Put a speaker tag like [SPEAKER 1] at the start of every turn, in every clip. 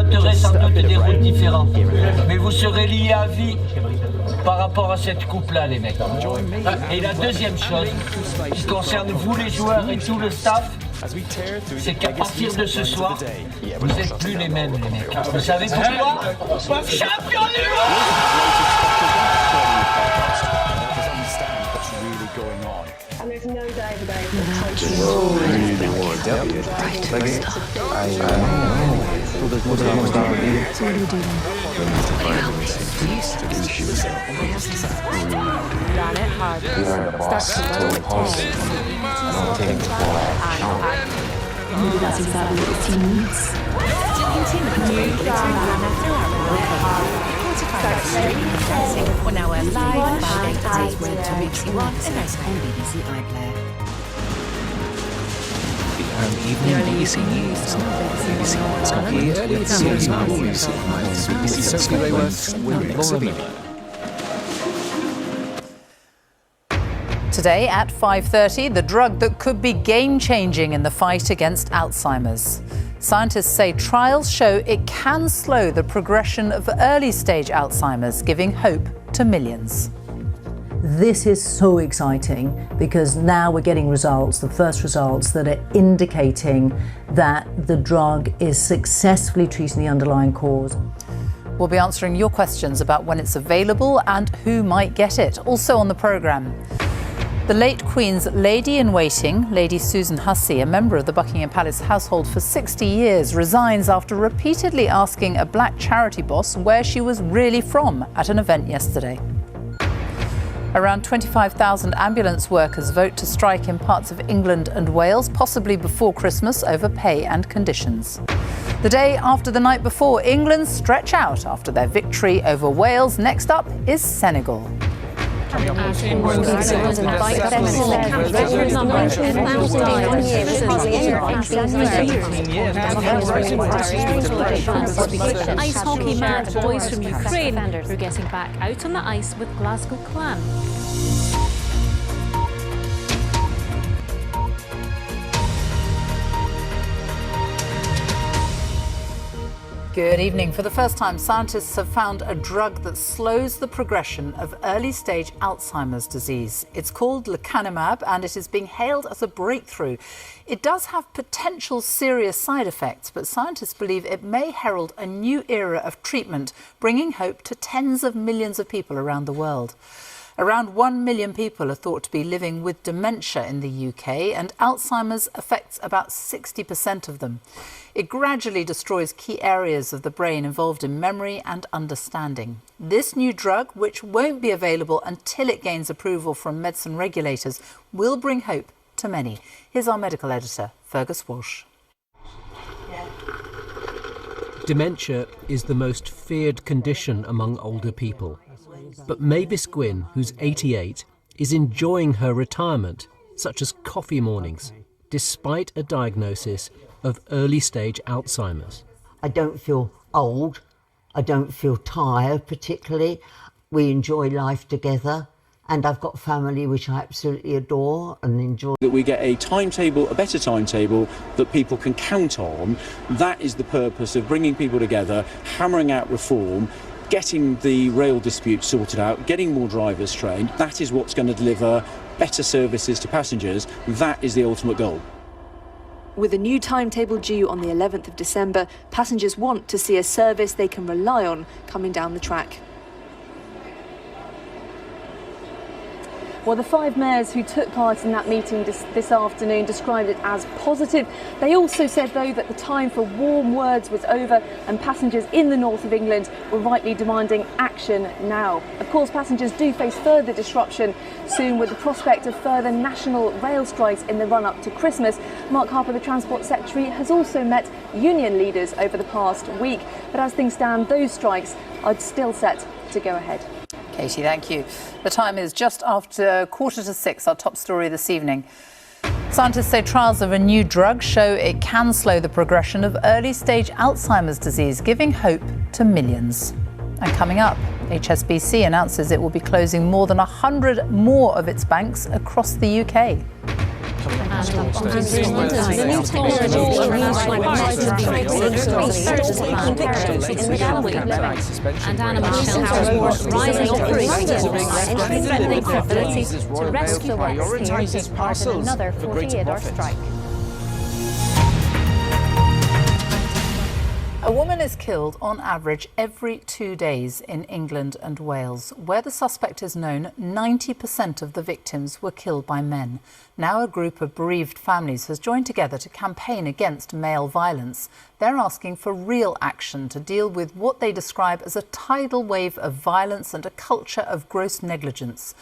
[SPEAKER 1] emprunterez sans doute des routes différentes. Mais vous serez liés à vie par rapport à cette coupe-là, les mecs. Et la deuxième chose, qui concerne vous les joueurs et tout le staff, c'est qu'à partir de ce soir, vous n'êtes plus les mêmes, les mecs. Vous savez pourquoi? Champion du
[SPEAKER 2] And there's no day today.
[SPEAKER 3] Maybe that's exactly what the team needs.
[SPEAKER 4] On our live on BBC iPlayer.
[SPEAKER 5] Evening BBC News. BBC
[SPEAKER 6] Today at 5:30, the drug that could be game-changing in the fight against Alzheimer's. Scientists say trials show it can slow the progression of early-stage Alzheimer's, giving hope to millions.
[SPEAKER 7] This is so exciting because now we're getting results, the first results that are indicating that the drug is successfully treating the underlying cause.
[SPEAKER 6] We'll be answering your questions about when it's available and who might get it. Also on the programme, the late Queen's Lady-in-Waiting, Lady Susan Hussey, a member of the Buckingham Palace household for 60 years, resigns after repeatedly asking a black charity boss where she was really from at an event yesterday. Around 25,000 ambulance workers vote to strike in parts of England and Wales, possibly before Christmas, over pay and conditions. The day after the night before, England stretch out after their victory over Wales. Next up is Senegal.
[SPEAKER 3] Ice hockey mad boys from Ukraine are getting back out on the ice with Glasgow Clan.
[SPEAKER 6] Good evening. For the first time, scientists have found a drug that slows the progression of early-stage Alzheimer's disease. It's called lecanemab, and it is being hailed as a breakthrough. It does have potential serious side effects, but scientists believe it may herald a new era of treatment, bringing hope to tens of millions of people around the world. Around 1 million people are thought to be living with dementia in the UK, and Alzheimer's affects about 60% of them. It gradually destroys key areas of the brain involved in memory and understanding. This new drug, which won't be available until it gains approval from medicine regulators, will bring hope to many. Here's our medical editor, Fergus Walsh.
[SPEAKER 8] Dementia is the most feared condition among older people. But Mavis Gwynn, who's 88, is enjoying her retirement, such as coffee mornings, despite a diagnosis of early-stage Alzheimer's.
[SPEAKER 9] I don't feel old. I don't feel tired particularly. We enjoy life together. And I've got family which I absolutely adore and enjoy.
[SPEAKER 10] That we get a timetable, a better timetable that people can count on. That is the purpose of bringing people together, hammering out reform, getting the rail dispute sorted out, getting more drivers trained. That is what's going to deliver better services to passengers. That is the ultimate goal.
[SPEAKER 11] With a new timetable due on the 11th of December, passengers want to see a service they can rely on coming down the track. Well, the 5 mayors who took part in that meeting this afternoon described it as positive. They also said, though, that the time for warm words was over and passengers in the north of England were rightly demanding action now. Of course, passengers do face further disruption soon with the prospect of further national rail strikes in the run-up to Christmas. Mark Harper, the Transport Secretary, has also met union leaders over the past week. But as things stand, those strikes are still set to go ahead.
[SPEAKER 6] Katie, thank you. The time is just after 5:45, our top story this evening. Scientists say trials of a new drug show it can slow the progression of early-stage Alzheimer's disease, giving hope to millions. And coming up, HSBC announces it will be closing more than 100 more of its banks across the UK.
[SPEAKER 3] And animal shelters rising up threatening their ability to rescue
[SPEAKER 12] prioritises parcels
[SPEAKER 2] another
[SPEAKER 12] for greater
[SPEAKER 2] 48-hour
[SPEAKER 12] profit.
[SPEAKER 2] strike.
[SPEAKER 6] A woman is killed on average every 2 days in England and Wales. Where the suspect is known, 90% of the victims were killed by men. Now a group of bereaved families has joined together to campaign against male violence. They're asking for real action to deal with what they describe as a tidal wave of violence and a culture of gross negligence.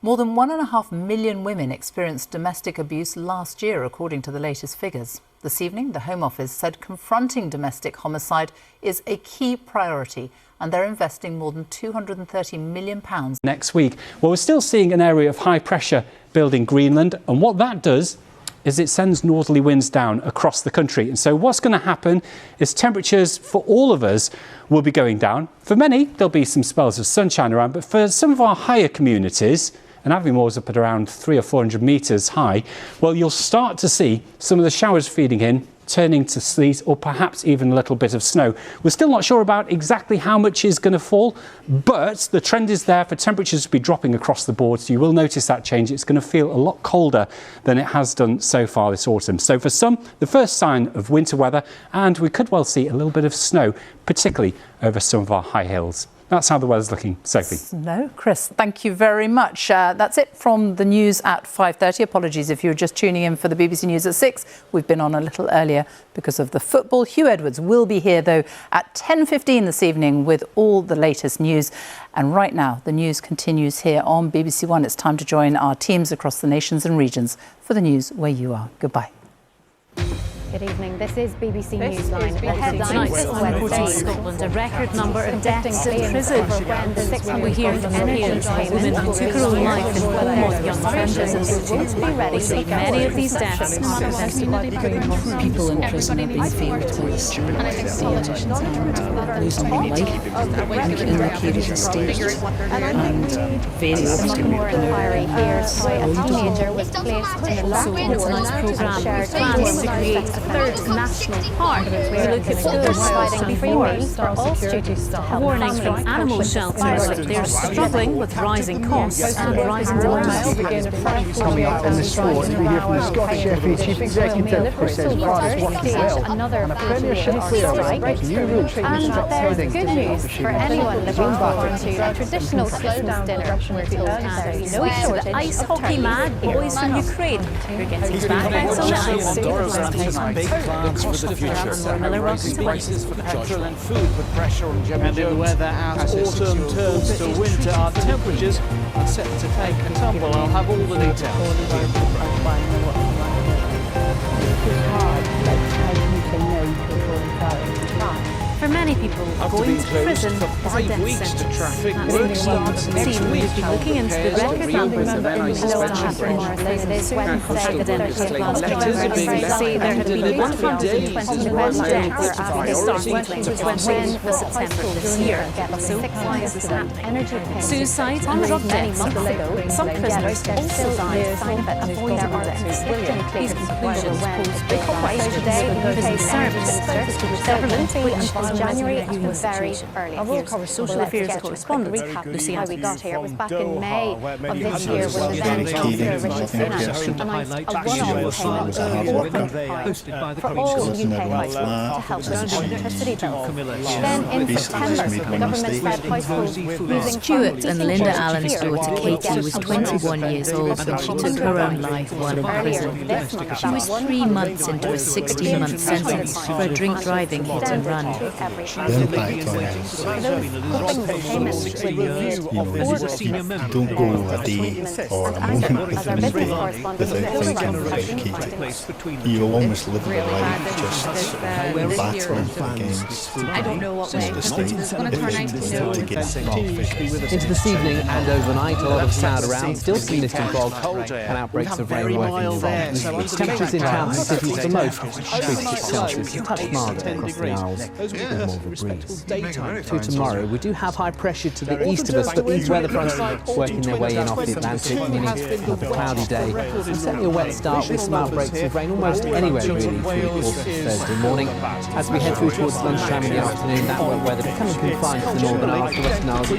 [SPEAKER 6] More than 1.5 million women experienced domestic abuse last year, according to the latest figures. This evening, the Home Office said confronting domestic homicide is a key priority, and they're investing more than £230 million.
[SPEAKER 13] Next week, well, we're still seeing an area of high pressure building Greenland, and what that does is it sends northerly winds down across the country. And so what's going to happen is temperatures for all of us will be going down. For many, there'll be some spells of sunshine around, but for some of our higher communities, and Aviemaw's up at around 300 or 400 metres high, well, you'll start to see some of the showers feeding in, turning to sleet or perhaps even a little bit of snow. We're still not sure about exactly how much is going to fall, but the trend is there for temperatures to be dropping across the board, so you will notice that change. It's going to feel a lot colder than it has done so far this autumn. So for some, the first sign of winter weather, and we could well see a little bit of snow, particularly over some of our high hills. That's how the weather's looking. Sophie.
[SPEAKER 6] No, Chris, thank you very much. That's it from the news at 5:30. Apologies if you were just tuning in for the BBC News at 6. We've been on a little earlier because of the football. Hugh Edwards will be here, though, at 10:15 this evening with all the latest news. And right now, the news continues here on BBC One. It's time to join our teams across the nations and regions for the news where you are. Goodbye.
[SPEAKER 2] Good evening. This is BBC Newsline. The headlines this
[SPEAKER 3] Wednesday. Scotland, a record number of deaths in prison. And we hear from any women who took her own life in Bournemouth young offenders. We say many of these deaths are preventable.
[SPEAKER 7] People in prison are being failed police. Politicians are losing their life in a precarious state, and very often
[SPEAKER 2] more inquiry here how a teenager was placed in the last
[SPEAKER 3] tonight's programme plans to create a third national park. We look at schools providing free meals for all students to help warnings from animal shelters. They're struggling with rising costs and rising demands.
[SPEAKER 12] Coming up in the sport, we hear from the Scottish FA Chief Executive, who says France want to well, and a Premiership player wants new rules to restrict heading
[SPEAKER 2] good news for anyone looking forward to a traditional Christmas dinner.
[SPEAKER 3] The ice hockey mad boys from Ukraine who are getting back out on the ice.
[SPEAKER 12] big plans for the future. Rising prices for petrol and food put pressure on Gemma Jones. And in the weather, as autumn turns to winter, our temperatures are set to take a tumble. I'll have all the details.
[SPEAKER 3] For many people, going to prison is a death sentence. Work starts next week. We've been looking into the record numbers of inmates suspension. Say there had been 121 deaths after the start of 2020 for September this year. So why is this happening? Suicide and drug deaths. Some prisoners also died avoiding deaths. These conclusions pose big questions for prison service. Government, which
[SPEAKER 2] January was very early.
[SPEAKER 3] Our social affairs correspondent, Lucy
[SPEAKER 2] how we got here. It was back in May of this year when the then Chancellor Rishi Sunak announced a one-off payment for all UK households to help with electricity bills. Then in September, the government said households using
[SPEAKER 4] Stuart and Linda Allen's daughter Katie was 21 years old when she took her own life while in prison. She was 3 months into a 16-month sentence for a drink driving hit and run.
[SPEAKER 14] The impact on us, you don't go a day or a moment without thinking about Katie. You almost live your life just battling against the state.
[SPEAKER 15] Into this evening and overnight, a lot of cloud around, still significant fog and outbreaks of rain working from. Temperatures in town and cities the most 3 to 6 Celsius, a touch milder across the Isles. bit more of a breeze. To tomorrow, we do have high pressure to the east of us, but these weather fronts working their way in off the Atlantic, meaning another cloudy day. And certainly a wet start with some outbreaks of rain almost anywhere really through the course of Thursday morning. As we head through towards lunchtime in the afternoon, that wet weather becoming confined to the northern Isles, the western Isles,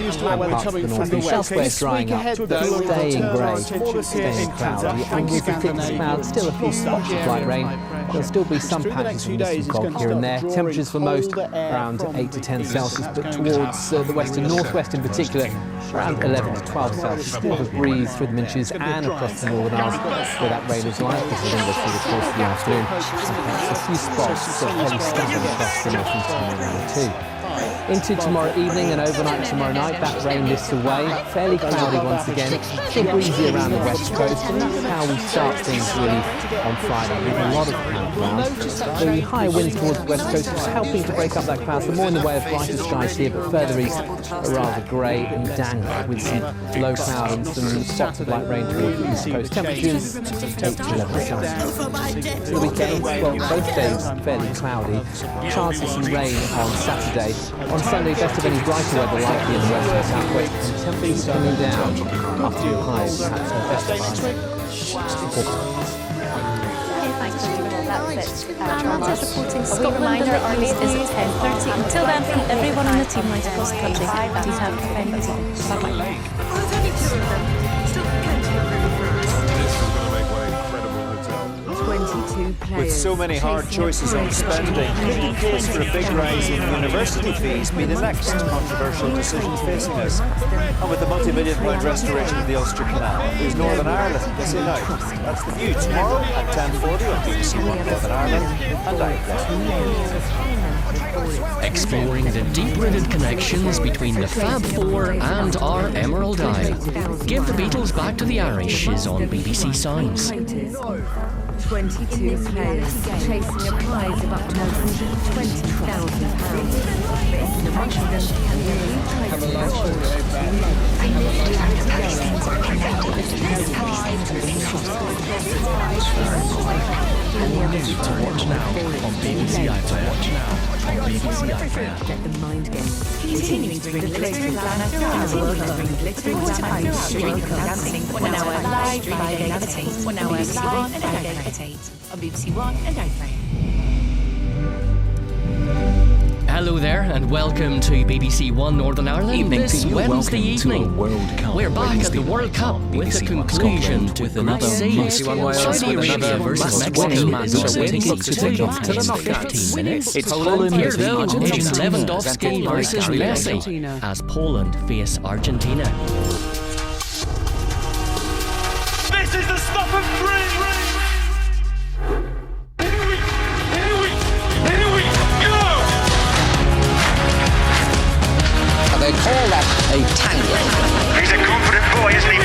[SPEAKER 15] and parts of the northeast. Elsewhere drying up, but staying grey, staying cloudy, and with the thickest clouds, still a few spots of light rain. There'll still be some patches of mist and fog here and there. Temperatures for most around 8 to 10 Celsius, but towards the west and northwest in particular, around 11 to 12 Celsius. Still a breeze through the Minches and across the northern Isles, where that rain is likely to linger through the course of the afternoon. A few spots of heavy stubble across the northeastern area too. Into tomorrow evening and overnight tomorrow night, that rain lifts away. Fairly cloudy once again, still breezy around the west coast, and that's how we start things really on Friday, with a lot of cloud around. The higher winds towards the west coast is helping to break up that cloud, so more in the way of brighter skies here, but further east are rather grey and dank, with some low cloud and some spots of light rain towards the east coast. Temperatures 8 to 11 Celsius. For the weekend, well, both days fairly cloudy. Chance of some rain on Saturday. On Sunday, best of any brighter weather likely in the west and southwest, and temperatures coming down after the highs perhaps the best of
[SPEAKER 3] Reporting Scotland and the is at 10:30. Until then, from everyone on the team right across the country, please have a fine evening. Bye-bye.
[SPEAKER 12] With so many hard choices on spending, could the case for a big rise in university fees be the next controversial decision facing us? And with the multi-million-pound restoration of the Ulster Canal, is Northern Ireland missing out? That's the view tomorrow at 10:40 on BBC One Northern Ireland and Outlook.
[SPEAKER 16] Exploring the deep-rooted connections between the Fab Four and our Emerald Isle. Give the Beatles Back to the Irish is on BBC Sounds.
[SPEAKER 17] 22 players chasing a prize of up to £120,000. The Russians can
[SPEAKER 16] New to watch now on BBC iPlayer.
[SPEAKER 17] Get the mind game. Continuing to bring glittering glamour to World Cup. Glittering glamour streaming dancing 1 hour live Friday at 8. 1 hour live and Friday at 8 on BBC One and iPlayer.
[SPEAKER 16] Hello there and welcome to BBC One Northern Ireland
[SPEAKER 5] Evening
[SPEAKER 16] this
[SPEAKER 5] to you.
[SPEAKER 16] Wednesday
[SPEAKER 5] Welcome
[SPEAKER 16] evening.
[SPEAKER 5] to a World Cup
[SPEAKER 16] We're back at the
[SPEAKER 5] Wednesday
[SPEAKER 16] World Cup
[SPEAKER 5] on
[SPEAKER 16] with the
[SPEAKER 5] BBC One
[SPEAKER 16] conclusion
[SPEAKER 5] Scotland
[SPEAKER 16] with
[SPEAKER 5] with
[SPEAKER 16] another
[SPEAKER 5] another
[SPEAKER 16] Saudi
[SPEAKER 5] Wales
[SPEAKER 16] Arabia versus Mexico and tickets to take off in 15 minutes.
[SPEAKER 5] It's Poland
[SPEAKER 16] Here
[SPEAKER 5] versus
[SPEAKER 16] though is
[SPEAKER 5] Argentina.
[SPEAKER 16] Lewandowski versus Messi as Poland face Argentina.
[SPEAKER 12] This is the stop of three!
[SPEAKER 15] They call that a tango.
[SPEAKER 12] He's a confident boy, isn't he?